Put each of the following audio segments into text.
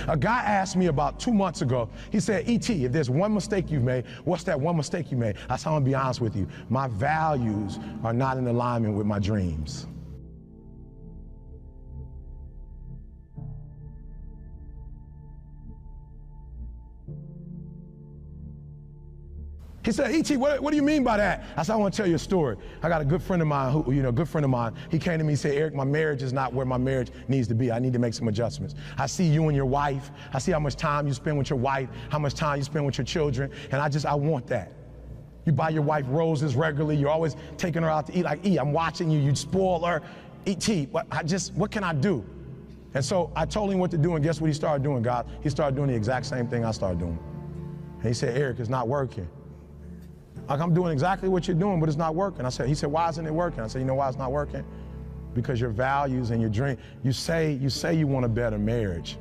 A guy asked me about 2 months ago, he said, E.T., if there's one mistake you've made, what's that one mistake you made? I said, I'm gonna be honest with you. My values are not in alignment with my dreams. He said, E.T., what do you mean by that? I said, I want to tell you a story. I got a good friend of mine he came to me and said, Eric, my marriage is not where my marriage needs to be. I need to make some adjustments. I see you and your wife. I see how much time you spend with your wife, how much time you spend with your children, and I want that. You buy your wife roses regularly. You're always taking her out to eat. Like, I'm watching you. You spoil her. E.T., what can I do? And so I told him what to do, and guess what he started doing, God? He started doing the exact same thing I started doing. And he said, Eric, it's not working. Like, I'm doing exactly what you're doing, but it's not working. He said, why isn't it working? I said, you know why it's not working? Because your values and your dream, you say you want a better marriage.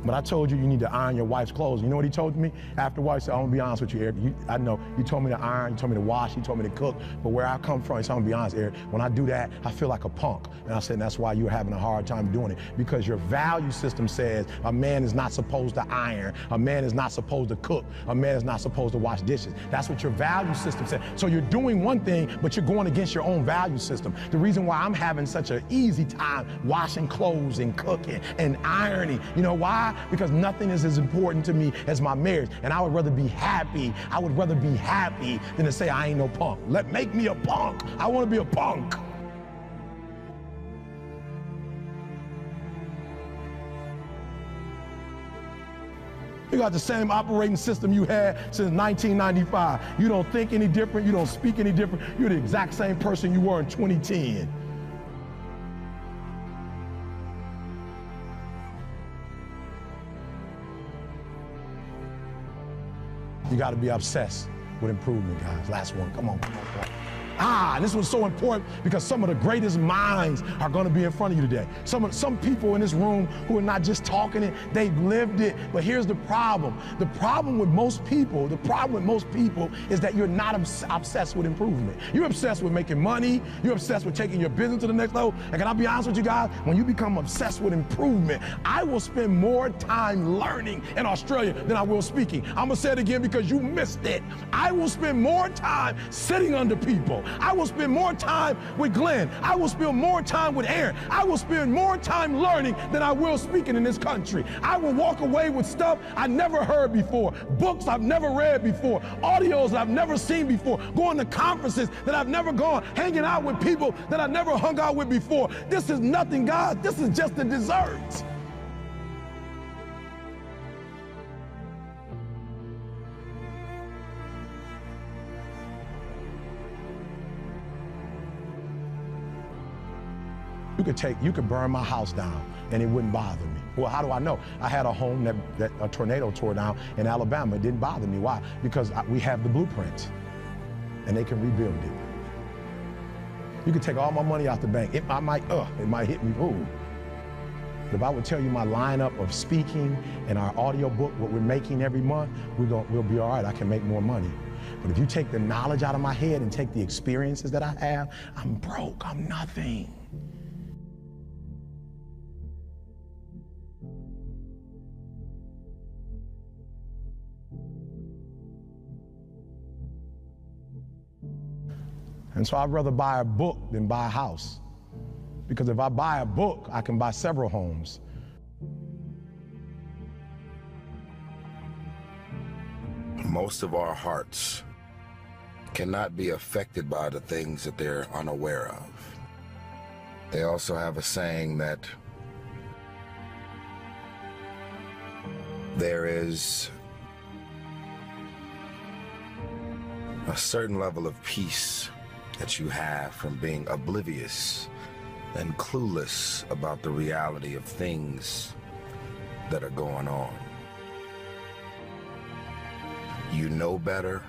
But I told you need to iron your wife's clothes. You know what he told me? Afterwards, he said, I'm gonna be honest with you, Eric. I know, you told me to iron, you told me to wash, you told me to cook, but where I come from, he said, I'm gonna be honest, Eric, when I do that, I feel like a punk. And I said, that's why you're having a hard time doing it, because your value system says a man is not supposed to iron, a man is not supposed to cook, a man is not supposed to wash dishes. That's what your value system says. So you're doing one thing, but you're going against your own value system. The reason why I'm having such an easy time washing clothes and cooking and ironing, you know why? Because nothing is as important to me as my marriage. And I would rather be happy. I would rather be happy than to say I ain't no punk. Make me a punk. I want to be a punk. You got the same operating system you had since 1995. You don't think any different. You don't speak any different. You're the exact same person you were in 2010. You got to be obsessed with improvement, guys. Last one. Come on. And this was so important because some of the greatest minds are going to be in front of you today. Some people in this room who are not just talking it, they've lived it. But here's the problem. The problem with most people is that you're not obsessed with improvement. You're obsessed with making money. You're obsessed with taking your business to the next level. And can I be honest with you guys? When you become obsessed with improvement, I will spend more time learning in Australia than I will speaking. I'm going to say it again because you missed it. I will spend more time sitting under people. I will spend more time with Glenn. I will spend more time with Aaron. I will spend more time learning than I will speaking in this country. I will walk away with stuff I never heard before, books I've never read before, audios I've never seen before, going to conferences that I've never gone, hanging out with people that I've never hung out with before. This is nothing, God. This is just the dessert. You could burn my house down and it wouldn't bother me. Well, how do I know? I had a home that a tornado tore down in Alabama. It didn't bother me. Why? Because we have the blueprint and they can rebuild it. You could take all my money out the bank. It might hit me. Ooh. But if I would tell you my lineup of speaking and our audio book, what we're making every month, we'll be all right. I can make more money. But if you take the knowledge out of my head and take the experiences that I have, I'm broke. I'm nothing. And so I'd rather buy a book than buy a house. Because if I buy a book, I can buy several homes. Most of our hearts cannot be affected by the things that they're unaware of. They also have a saying that there is a certain level of peace that you have from being oblivious and clueless about the reality of things that are going on. You know better,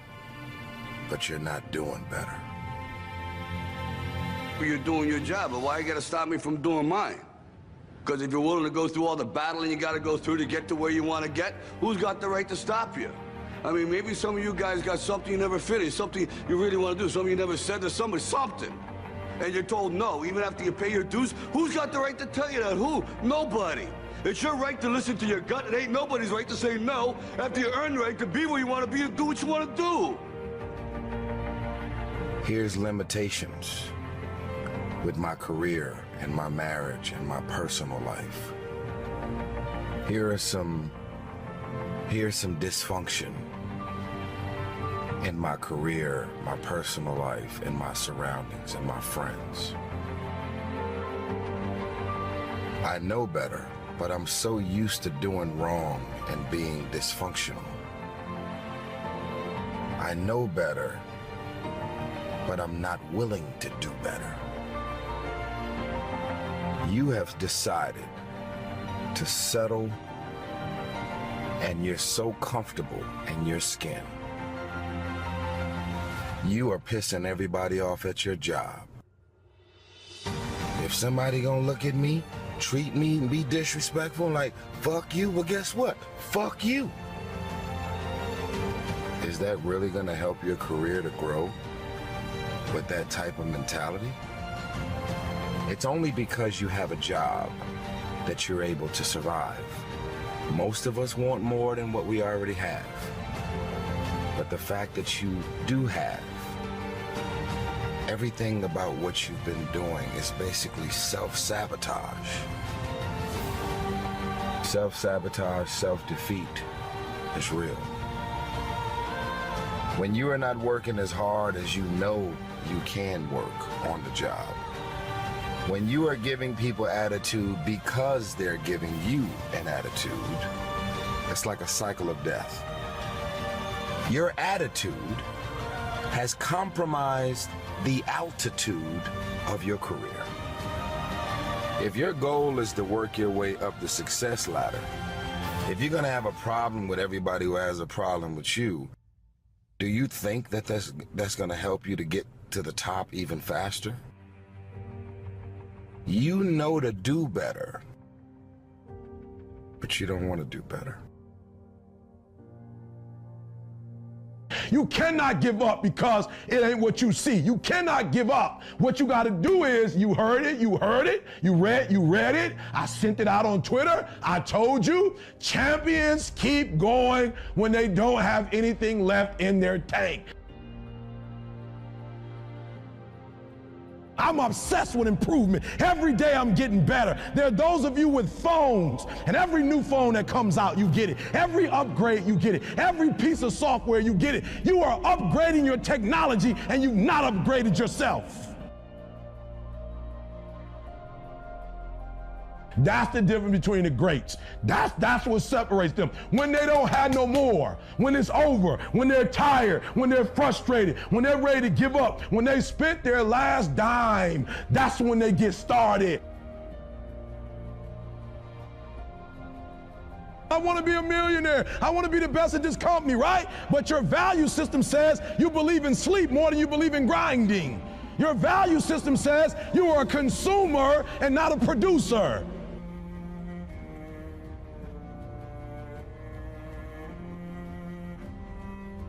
but you're not doing better. You're doing your job, but why you gotta stop me from doing mine? Because if you're willing to go through all the battling you gotta go through to get to where you want to get, who's got the right to stop you? I mean, maybe some of you guys got something you never finished, something you really want to do, something you never said to somebody, something. And you're told no, even after you pay your dues. Who's got the right to tell you that? Who? Nobody. It's your right to listen to your gut. It ain't nobody's right to say no after you earn the right to be where you want to be and do what you want to do. Here's limitations with my career and my marriage and my personal life. Here's some dysfunction in my career, my personal life, and my surroundings and my friends. I know better, but I'm so used to doing wrong and being dysfunctional. I know better, but I'm not willing to do better. You have decided to settle, and you're so comfortable in your skin. You are pissing everybody off at your job. If somebody gonna look at me, treat me, and be disrespectful, like, fuck you, well, guess what? Fuck you. Is that really gonna help your career to grow with that type of mentality? It's only because you have a job that you're able to survive. Most of us want more than what we already have. But the fact that you do have, everything about what you've been doing is basically self-sabotage. Self-sabotage, self-defeat is real. When you are not working as hard as you know you can work on the job, when you are giving people attitude because they're giving you an attitude, it's like a cycle of death. Your attitude has compromised the altitude of your career. If your goal is to work your way up the success ladder, if you're gonna have a problem with everybody who has a problem with you, do you think that that's gonna help you to get to the top even faster? You know to do better, but you don't want to do better. You cannot give up because it ain't what you see. You cannot give up. What you got to do is, you heard it, you read it. I sent it out on Twitter. I told you, champions keep going when they don't have anything left in their tank. I'm obsessed with improvement. Every day I'm getting better. There are those of you with phones, and every new phone that comes out, you get it. Every upgrade, you get it. Every piece of software, you get it. You are upgrading your technology, and you've not upgraded yourself. That's the difference between the greats. That's what separates them. When they don't have no more, when it's over, when they're tired, when they're frustrated, when they're ready to give up, when they spent their last dime, that's when they get started. I want to be a millionaire. I want to be the best at this company, right? But your value system says you believe in sleep more than you believe in grinding. Your value system says you are a consumer and not a producer.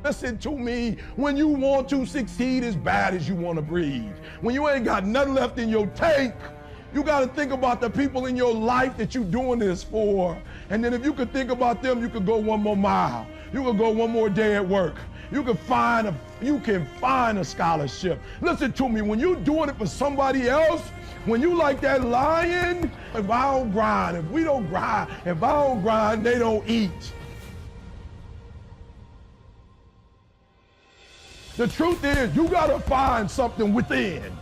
Listen to me, when you want to succeed as bad as you want to breathe, when you ain't got nothing left in your tank, you got to think about the people in your life that you're doing this for. And then if you could think about them, you could go one more mile. You could go one more day at work. You can find a scholarship. Listen to me, when you're doing it for somebody else, when you like that lion, if I don't grind, if we don't grind, if I don't grind, they don't eat. The truth is, you gotta find something within.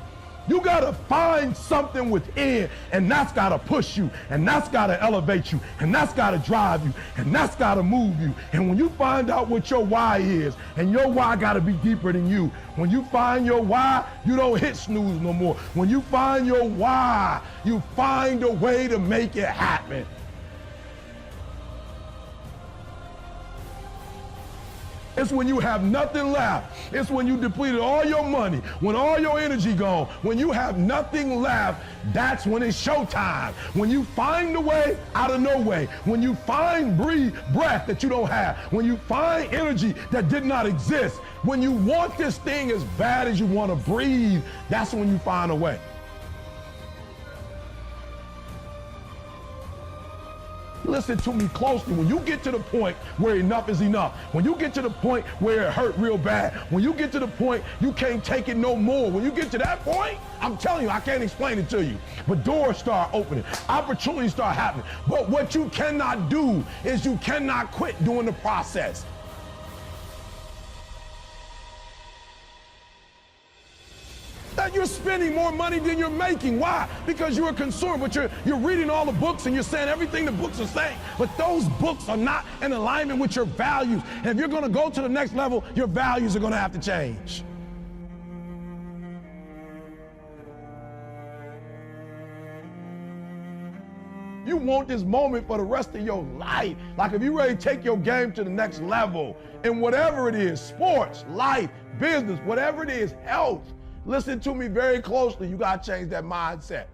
You gotta find something within, and that's gotta push you, and that's gotta elevate you, and that's gotta drive you, and that's gotta move you. And when you find out what your why is, and your why gotta be deeper than you, when you find your why, you don't hit snooze no more. When you find your why, you find a way to make it happen. It's when you have nothing left. It's when you depleted all your money, when all your energy gone, when you have nothing left, that's when it's showtime. When you find a way out of no way, when you find breath that you don't have, when you find energy that did not exist, when you want this thing as bad as you want to breathe, that's when you find a way. Listen to me closely. When you get to the point where enough is enough, when you get to the point where it hurt real bad, when you get to the point you can't take it no more, when you get to that point, I'm telling you, I can't explain it to you, but doors start opening, opportunities start happening. But what you cannot do is you cannot quit during the process. That you're spending more money than you're making. Why? Because you're a consumer, but you're reading all the books and you're saying everything the books are saying, but those books are not in alignment with your values. And if you're going to go to the next level, your values are going to have to change. You want this moment for the rest of your life. Like if you're ready to take your game to the next level in whatever it is, sports, life, business, whatever it is, health, listen to me very closely. You got to change that mindset.